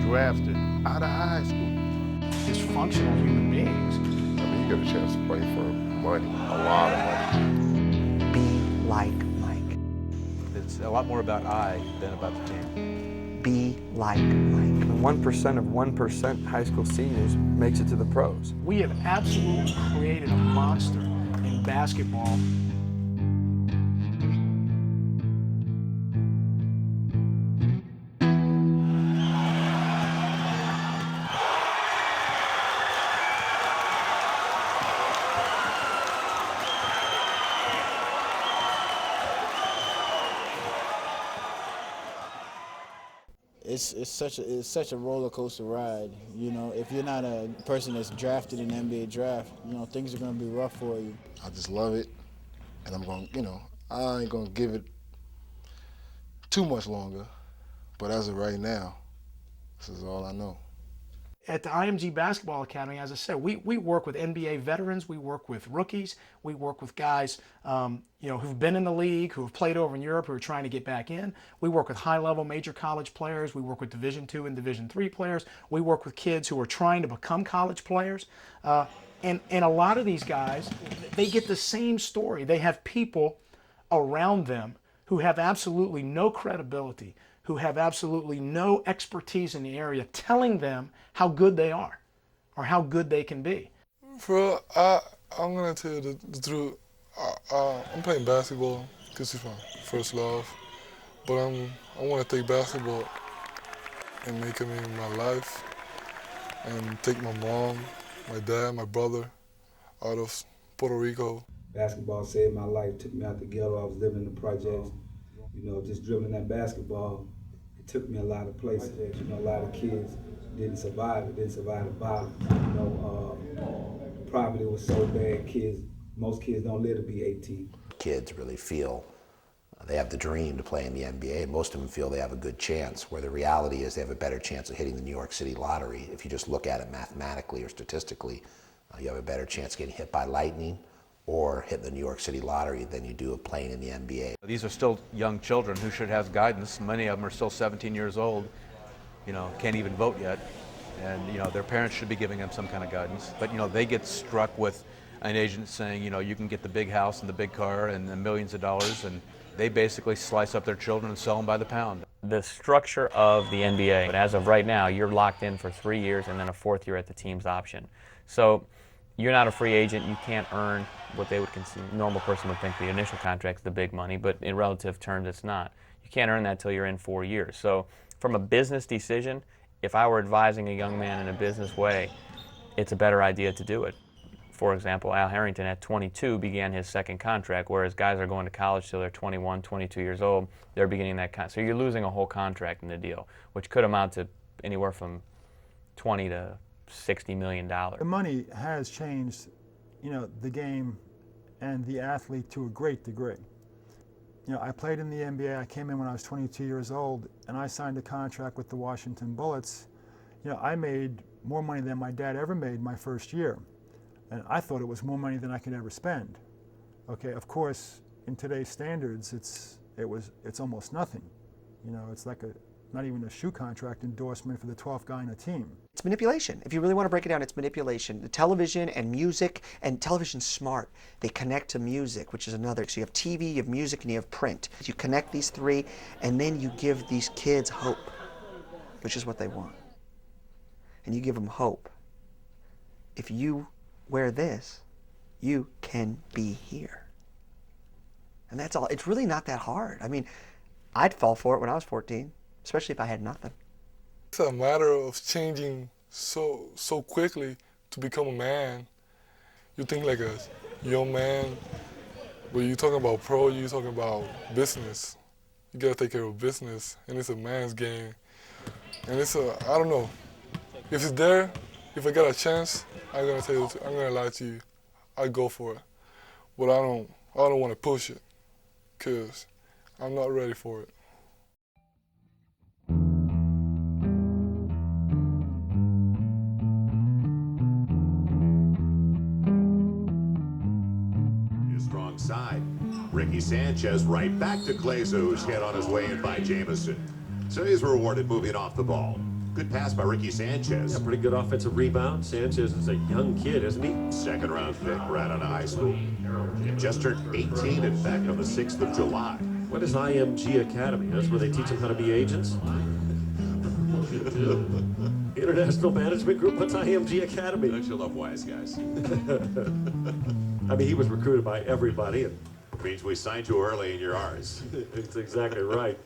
drafted out of high school. Dysfunctional human beings. I mean, you get a chance to play for money, a lot of money. Be like Mike. It's a lot more about I than about the team. Be like Mike. 1% of 1% high school seniors makes it to the pros. We have absolutely created a monster in basketball. It's such a roller coaster ride. You know, if you're not a person that's drafted in the NBA draft, you know, things are going to be rough for you. I just love it, and I'm going, I ain't going to give it too much longer, but as of right now, this is all I know. At the IMG Basketball Academy, as I said, we work with NBA veterans, we work with rookies, we work with guys who've been in the league, who have played over in Europe, who are trying to get back in. We work with high-level major college players. We work with Division II and Division III players. We work with kids who are trying to become college players. And a lot of these guys, they get the same story. They have people around them who have absolutely no credibility, who have absolutely no expertise in the area, telling them how good they are or how good they can be. I'm going to tell you the truth. I'm playing basketball because it's my first love, but I want to take basketball and make it in my life and take my mom, my dad, my brother out of Puerto Rico. Basketball saved my life, took me out the ghetto. I was living in the projects. Just dribbling that basketball, it took me a lot of places. A lot of kids didn't survive. It didn't survive the bottom. Poverty was so bad. Most kids don't live to be 18. Kids really feel they have the dream to play in the NBA. Most of them feel they have a good chance, where the reality is they have a better chance of hitting the New York City lottery. If you just look at it mathematically or statistically, you have a better chance of getting hit by lightning or hit the New York City lottery than you do of playing in the NBA. These are still young children who should have guidance. Many of them are still 17 years old, can't even vote yet. And, their parents should be giving them some kind of guidance. But, they get struck with an agent saying, you can get the big house and the big car and the millions of dollars, and they basically slice up their children and sell them by the pound. The structure of the NBA, but as of right now, you're locked in for 3 years and then a 4th year at the team's option. So you're not a free agent. You can't earn what they would consider, a normal person would think the initial contract's the big money, but in relative terms, it's not. You can't earn that until you're in 4 years. So from a business decision, if I were advising a young man in a business way, it's a better idea to do it. For example, Al Harrington at 22 began his second contract, whereas guys are going to college till they're 21, 22 years old. They're beginning that contract. So you're losing a whole contract in the deal, which could amount to anywhere from $20 to $60 million. The money has changed, the game and the athlete to a great degree. I played in the NBA. I came in when I was 22 years old, and I signed a contract with the Washington Bullets. I made more money than my dad ever made my first year, and I thought it was more money than I could ever spend. Okay, of course, in today's standards, it's almost nothing. It's like not even a shoe contract endorsement for the 12th guy in a team. It's manipulation. If you really want to break it down, it's manipulation. The television and music, and television's smart. They connect to music, which is another. So you have TV, you have music, and you have print. You connect these three, and then you give these kids hope, which is what they want. And you give them hope. If you wear this, you can be here. And that's all. It's really not that hard. I mean, I'd fall for it when I was 14. Especially if I had nothing. It's a matter of changing so quickly to become a man. You think like a young man, but you're talking about pro, you're talking about business. You gotta take care of business, and it's a man's game. And I don't know. If it's there, if I got a chance, I'm gonna lie to you. I'd go for it. But I don't want to push it, because I'm not ready for it. Side. Ricky Sanchez right back to Glazer, who's hit on his way in by Jamison. So he's rewarded moving off the ball. Good pass by Ricky Sanchez. Yeah, pretty good offensive rebound. Sanchez is a young kid, isn't he? Second round pick right out of high school. Just turned 18, in fact, on the 6th of July. What is IMG Academy? That's where they teach them how to be agents? International Management Group? What's IMG Academy? Don't you love wise guys? I mean, he was recruited by everybody. And Means we signed you early and you're ours. it's exactly right.